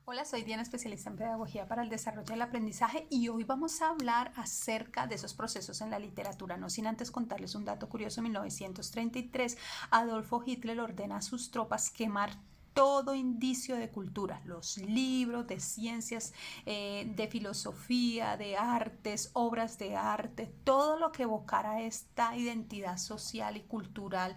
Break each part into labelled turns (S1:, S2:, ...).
S1: Hola, soy Diana, especialista en pedagogía para el desarrollo del aprendizaje y hoy vamos a hablar acerca de esos procesos en la literatura, no sin antes contarles un dato curioso. En 1933, Adolfo Hitler ordena a sus tropas quemar todo indicio de cultura, los libros de ciencias, de filosofía, de artes, obras de arte, todo lo que evocara esta identidad social y cultural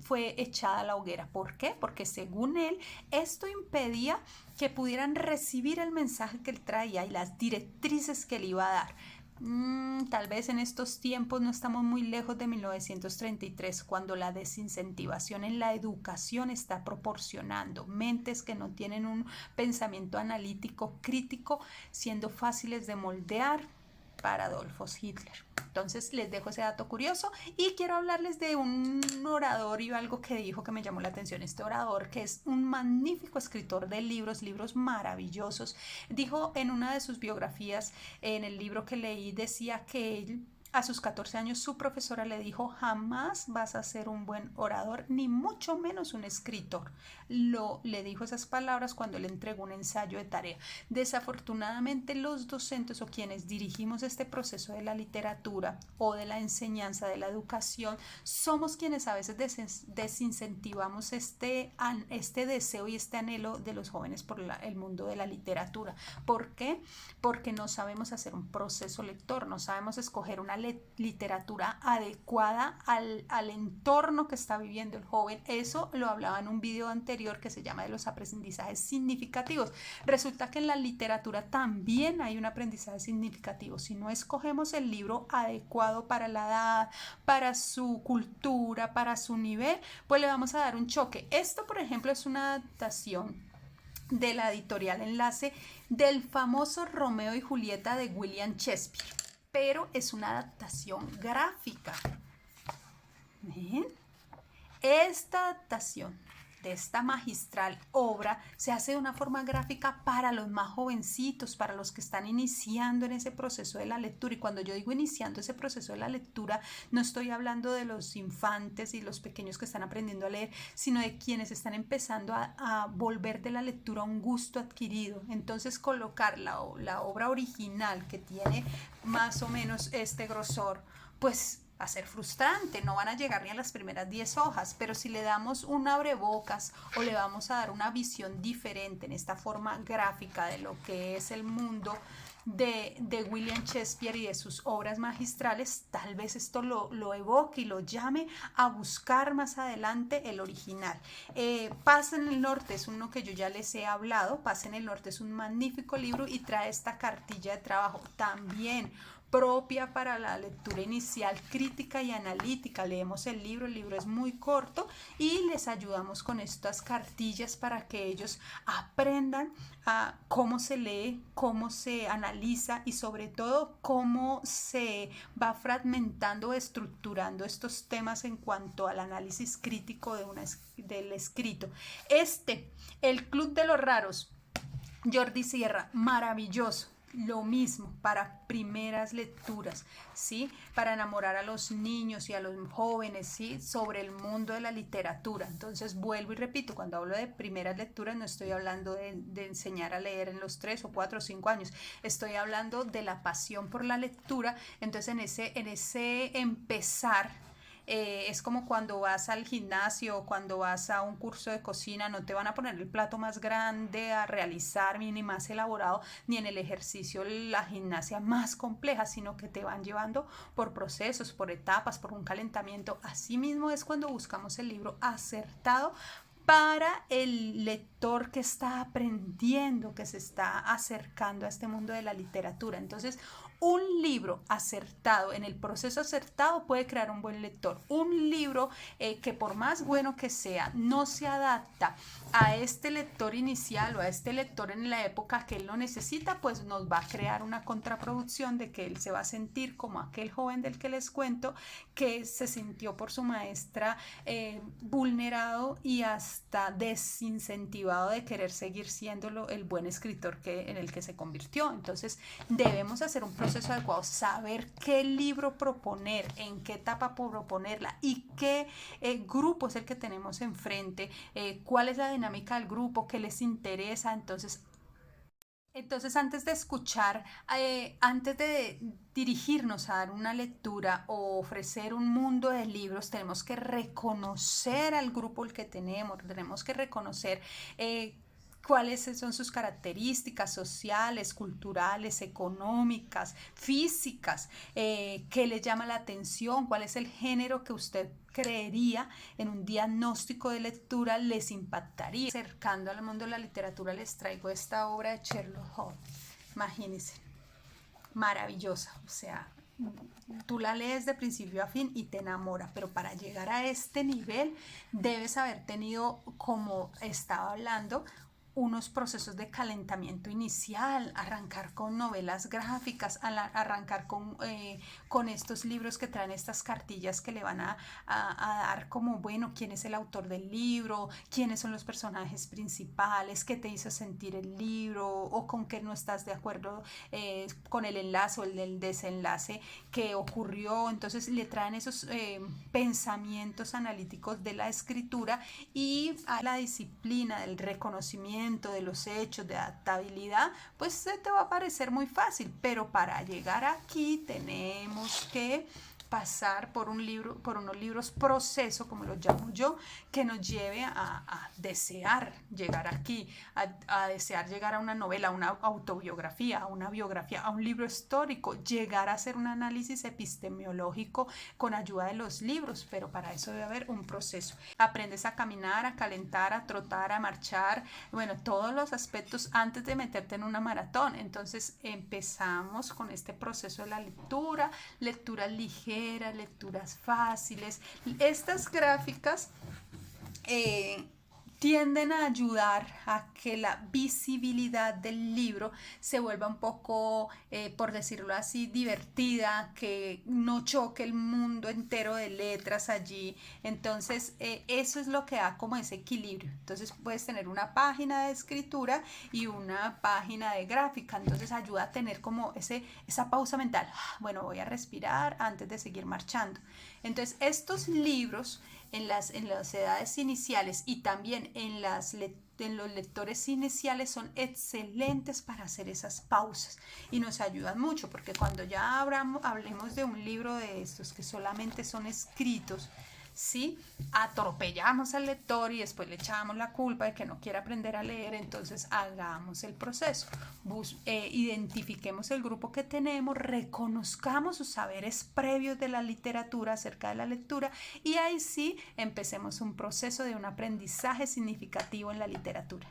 S1: fue echada a la hoguera. ¿Por qué? Porque según él, esto impedía que pudieran recibir el mensaje que él traía y las directrices que él iba a dar. Tal vez en estos tiempos no estamos muy lejos de 1933, cuando la desincentivación en la educación está proporcionando mentes que no tienen un pensamiento analítico crítico, siendo fáciles de moldear para Adolfo Hitler. Entonces les dejo ese dato curioso y quiero hablarles de un orador y algo que dijo que me llamó la atención. Este orador, que es un magnífico escritor de libros maravillosos, dijo en una de sus biografías, en el libro que leí, decía que él a sus 14 años su profesora le dijo: jamás vas a ser un buen orador, ni mucho menos un escritor. Le dijo esas palabras cuando le entregó un ensayo de tarea. Desafortunadamente, los docentes o quienes dirigimos este proceso de la literatura o de la enseñanza de la educación somos quienes a veces desincentivamos este deseo y este anhelo de los jóvenes por el mundo de la literatura. ¿Por qué? Porque no sabemos hacer un proceso lector, no sabemos escoger una literatura adecuada al entorno que está viviendo el joven. Eso lo hablaba en un video anterior que se llama de los aprendizajes significativos. Resulta que en la literatura también hay un aprendizaje significativo. Si no escogemos el libro adecuado para la edad, para su cultura, para su nivel, pues le vamos a dar un choque. Esto, por ejemplo, es una adaptación de la editorial Enlace del famoso Romeo y Julieta de William Shakespeare, pero es una adaptación gráfica. ¿Ven? Esta adaptación de esta magistral obra se hace de una forma gráfica para los más jovencitos, para los que están iniciando en ese proceso de la lectura. Y cuando yo digo iniciando ese proceso de la lectura, no estoy hablando de los infantes y los pequeños que están aprendiendo a leer, sino de quienes están empezando a volver de la lectura un gusto adquirido. Entonces, colocar la obra original, que tiene más o menos este grosor, pues va a ser frustrante, no van a llegar ni a las primeras 10 hojas, pero si le damos un abrebocas o le vamos a dar una visión diferente en esta forma gráfica de lo que es el mundo de William Shakespeare y de sus obras magistrales, tal vez esto lo evoque y lo llame a buscar más adelante el original. Paz en el Norte es uno que yo ya les he hablado. Paz en el Norte es un magnífico libro y trae esta cartilla de trabajo también propia para la lectura inicial, crítica y analítica. Leemos el libro es muy corto y les ayudamos con estas cartillas para que ellos aprendan a cómo se lee, cómo se analiza y sobre todo cómo se va fragmentando, estructurando estos temas en cuanto al análisis crítico del escrito. El Club de los Raros, Jordi Sierra, maravilloso. Lo mismo para primeras lecturas, ¿sí? Para enamorar a los niños y a los jóvenes, ¿sí? Sobre el mundo de la literatura. Entonces, vuelvo y repito, cuando hablo de primeras lecturas no estoy hablando de enseñar a leer en los 3 o 4 o 5 años. Estoy hablando de la pasión por la lectura. Entonces, en ese empezar, es como cuando vas al gimnasio o cuando vas a un curso de cocina, no te van a poner el plato más grande a realizar ni más elaborado, ni en el ejercicio la gimnasia más compleja, sino que te van llevando por procesos, por etapas, por un calentamiento. Así mismo es cuando buscamos el libro acertado para el lector que está aprendiendo, que se está acercando a este mundo de la literatura. Entonces, un libro acertado, en el proceso acertado, puede crear un buen lector. Un libro que por más bueno que sea, no se adapta a este lector inicial o a este lector en la época que él lo necesita, pues nos va a crear una contraproducción de que él se va a sentir como aquel joven del que les cuento, que se sintió por su maestra vulnerado y hasta desincentivado de querer seguir siendo el buen escritor en el que se convirtió. Entonces debemos hacer un proceso adecuado, saber qué libro proponer, en qué etapa proponerla y qué grupo es el que tenemos enfrente, cuál es la dinámica del grupo, qué les interesa. Entonces Entonces, antes de escuchar, antes de dirigirnos a dar una lectura o ofrecer un mundo de libros, tenemos que reconocer al grupo el que tenemos que reconocer cuáles son sus características sociales, culturales, económicas, físicas, qué le llama la atención, cuál es el género que usted creería en un diagnóstico de lectura les impactaría. Acercando al mundo de la literatura les traigo esta obra de Sherlock Holmes. Imagínense, maravillosa, o sea, tú la lees de principio a fin y te enamora, pero para llegar a este nivel debes haber tenido, como estaba hablando, unos procesos de calentamiento inicial, arrancar con novelas gráficas, arrancar con estos libros que traen estas cartillas que le van a dar como, bueno, quién es el autor del libro, quiénes son los personajes principales, qué te hizo sentir el libro o con qué no estás de acuerdo con el enlace o el desenlace que ocurrió. Entonces le traen esos pensamientos analíticos de la escritura y a la disciplina del reconocimiento de los hechos, de adaptabilidad, pues se te va a parecer muy fácil, pero para llegar aquí tenemos que pasar por un libro, por unos libros proceso, como los llamo yo, que nos lleve a desear llegar aquí, a desear llegar a una novela, a una autobiografía, a una biografía, a un libro histórico, llegar a hacer un análisis epistemológico con ayuda de los libros, pero para eso debe haber un proceso. Aprendes a caminar, a calentar, a trotar, a marchar, bueno, todos los aspectos antes de meterte en una maratón. Entonces empezamos con este proceso de la lectura, lecturas ligeras, lecturas fáciles. Estas gráficas tienden a ayudar a que la visibilidad del libro se vuelva un poco, por decirlo así, divertida, que no choque el mundo entero de letras allí. Entonces, eso es lo que da como ese equilibrio. Entonces, puedes tener una página de escritura y una página de gráfica. Entonces, ayuda a tener como esa pausa mental. Bueno, voy a respirar antes de seguir marchando. Entonces, estos libros en las edades iniciales y también en los lectores iniciales son excelentes para hacer esas pausas y nos ayudan mucho porque cuando ya hablemos de un libro de estos que solamente son escritos, ¿sí? Atropellamos al lector y después le echamos la culpa de que no quiere aprender a leer. Entonces hagamos el proceso, identifiquemos el grupo que tenemos, reconozcamos sus saberes previos de la literatura acerca de la lectura y ahí sí empecemos un proceso de un aprendizaje significativo en la literatura.